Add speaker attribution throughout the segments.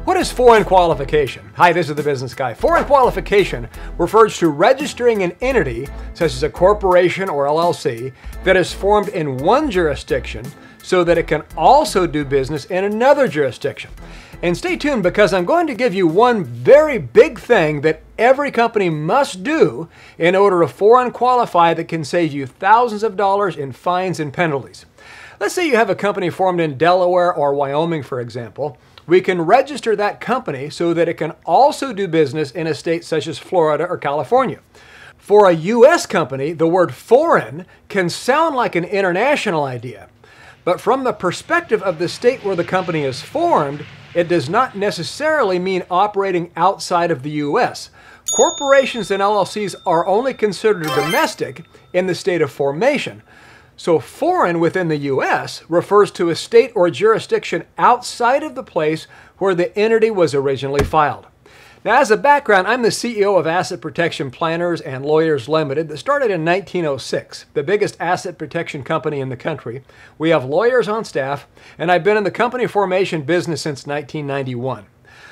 Speaker 1: What is foreign qualification? Hi, this is the Business Guy. Foreign qualification refers to registering an entity, such as a corporation or LLC, that is formed in one jurisdiction so that it can also do business in another jurisdiction. And stay tuned, because I'm going to give you one very big thing that every company must do in order to foreign qualify that can save you thousands of dollars in fines and penalties. Let's say you have a company formed in Delaware or Wyoming, for example. We can register that company so that it can also do business in a state such as Florida or California. For a U.S. company, the word foreign can sound like an international idea, but from the perspective of the state where the company is formed, it does not necessarily mean operating outside of the U.S. Corporations and LLCs are only considered domestic in the state of formation. So foreign within the U.S. refers to a state or jurisdiction outside of the place where the entity was originally filed. Now, as a background, I'm the CEO of Asset Protection Planners and Lawyers Limited that started in 1906, the biggest asset protection company in the country. We have lawyers on staff, and I've been in the company formation business since 1991.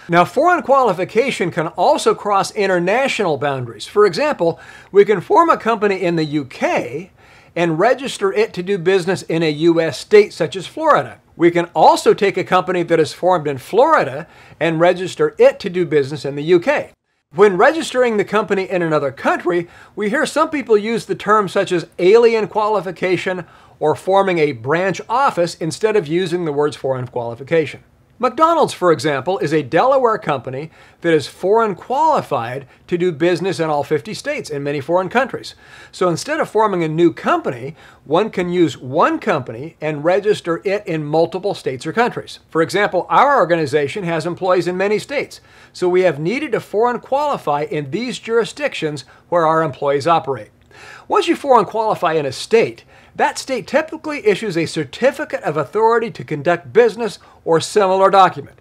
Speaker 1: Now, foreign qualification can also cross international boundaries. For example, we can form a company in the UK and register it to do business in a U.S. state such as Florida. We can also take a company that is formed in Florida and register it to do business in the UK. When registering the company in another country, we hear some people use the terms such as alien qualification or forming a branch office instead of using the words foreign qualification. McDonald's, for example, is a Delaware company that is foreign qualified to do business in all 50 states and many foreign countries. So instead of forming a new company, one can use one company and register it in multiple states or countries. For example, our organization has employees in many states, so we have needed to foreign qualify in these jurisdictions where our employees operate. Once you foreign qualify in a state, that state typically issues a certificate of authority to conduct business or similar document.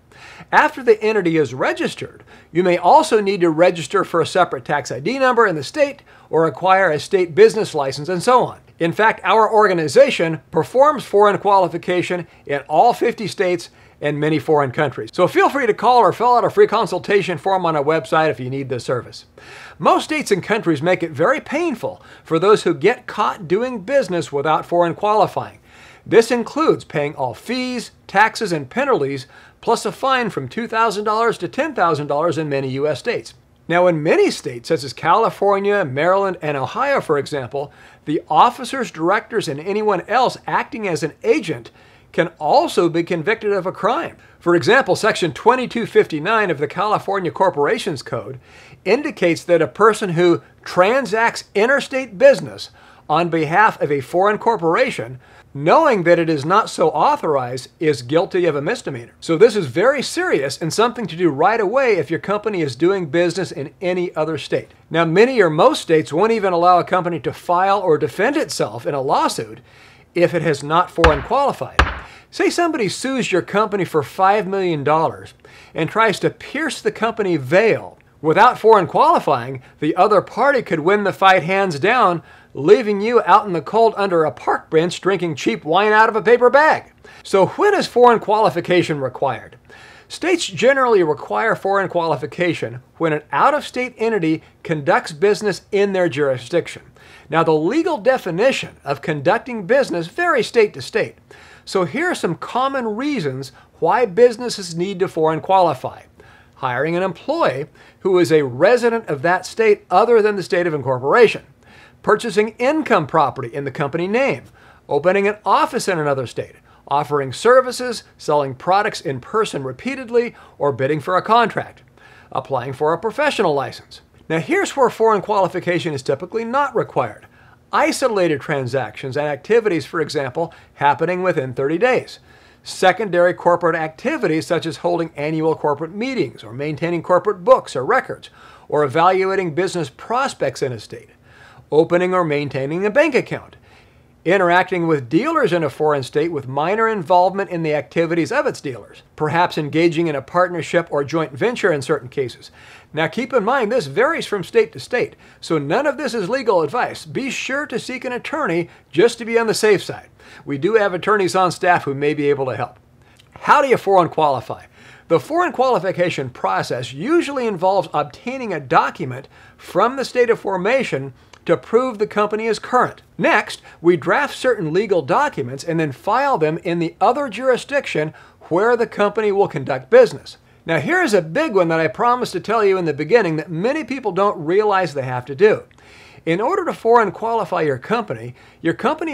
Speaker 1: After the entity is registered, you may also need to register for a separate tax ID number in the state or acquire a state business license and so on. In fact, our organization performs foreign qualification in all 50 states and many foreign countries. So feel free to call or fill out a free consultation form on our website if you need this service. Most states and countries make it very painful for those who get caught doing business without foreign qualifying. This includes paying all fees, taxes, and penalties, plus a fine from $2,000 to $10,000 in many U.S. states. Now, in many states, such as California, Maryland, and Ohio, for example, the officers, directors, and anyone else acting as an agent can also be convicted of a crime. For example, Section 2259 of the California Corporations Code indicates that a person who transacts interstate business on behalf of a foreign corporation, knowing that it is not so authorized, is guilty of a misdemeanor. So this is very serious and something to do right away if your company is doing business in any other state. Now, many or most states won't even allow a company to file or defend itself in a lawsuit if it has not foreign qualified. Say somebody sues your company for $5 million and tries to pierce the company veil. Without foreign qualifying, the other party could win the fight hands down, leaving you out in the cold under a park bench drinking cheap wine out of a paper bag. So when is foreign qualification required? States generally require foreign qualification when an out-of-state entity conducts business in their jurisdiction. Now, the legal definition of conducting business varies state to state. So here are some common reasons why businesses need to foreign qualify. Hiring an employee who is a resident of that state other than the state of incorporation. Purchasing income property in the company name. Opening an office in another state. Offering services, selling products in person repeatedly, or bidding for a contract. Applying for a professional license. Now here's where foreign qualification is typically not required. Isolated transactions and activities, for example, happening within 30 days. Secondary corporate activities such as holding annual corporate meetings or maintaining corporate books or records or evaluating business prospects in a state. Opening or maintaining a bank account. Interacting with dealers in a foreign state with minor involvement in the activities of its dealers. Perhaps engaging in a partnership or joint venture in certain cases. Now keep in mind this varies from state to state, so none of this is legal advice. Be sure to seek an attorney just to be on the safe side. We do have attorneys on staff who may be able to help. How do you foreign qualify? The foreign qualification process usually involves obtaining a document from the state of formation to prove the company is current. Next, we draft certain legal documents and then file them in the other jurisdiction where the company will conduct business. Now here's a big one that I promised to tell you in the beginning that many people don't realize they have to do. In order to foreign qualify your company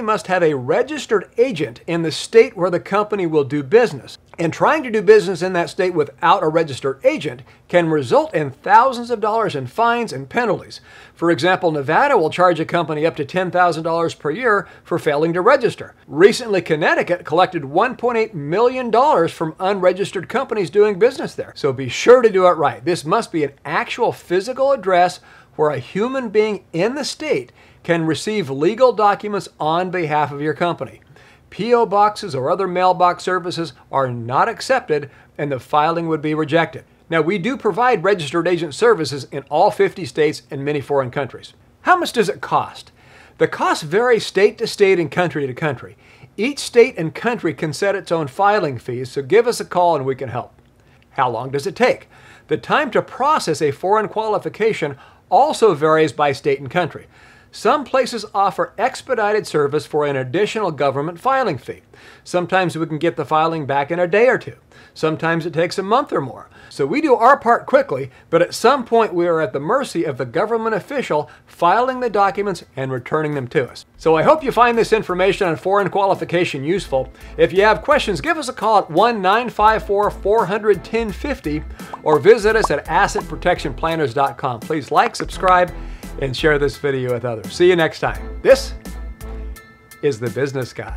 Speaker 1: must have a registered agent in the state where the company will do business. And trying to do business in that state without a registered agent can result in thousands of dollars in fines and penalties. For example, Nevada will charge a company up to $10,000 per year for failing to register. Recently, Connecticut collected $1.8 million from unregistered companies doing business there. So be sure to do it right. This must be an actual physical address where a human being in the state can receive legal documents on behalf of your company. P.O. boxes or other mailbox services are not accepted and the filing would be rejected. Now, we do provide registered agent services in all 50 states and many foreign countries. How much does it cost? The costs vary state to state and country to country. Each state and country can set its own filing fees, so give us a call and we can help. How long does it take? The time to process a foreign qualification also varies by state and country. Some places offer expedited service for an additional government filing fee. Sometimes we can get the filing back in a day or two. Sometimes it takes a month or more. So we do our part quickly, but at some point we are at the mercy of the government official filing the documents and returning them to us. So I hope you find this information on foreign qualification useful. If you have questions, give us a call at 1-954-400-1050 or visit us at assetprotectionplanners.com. Please like, subscribe, and share this video with others. See you next time. This is The Business Guy.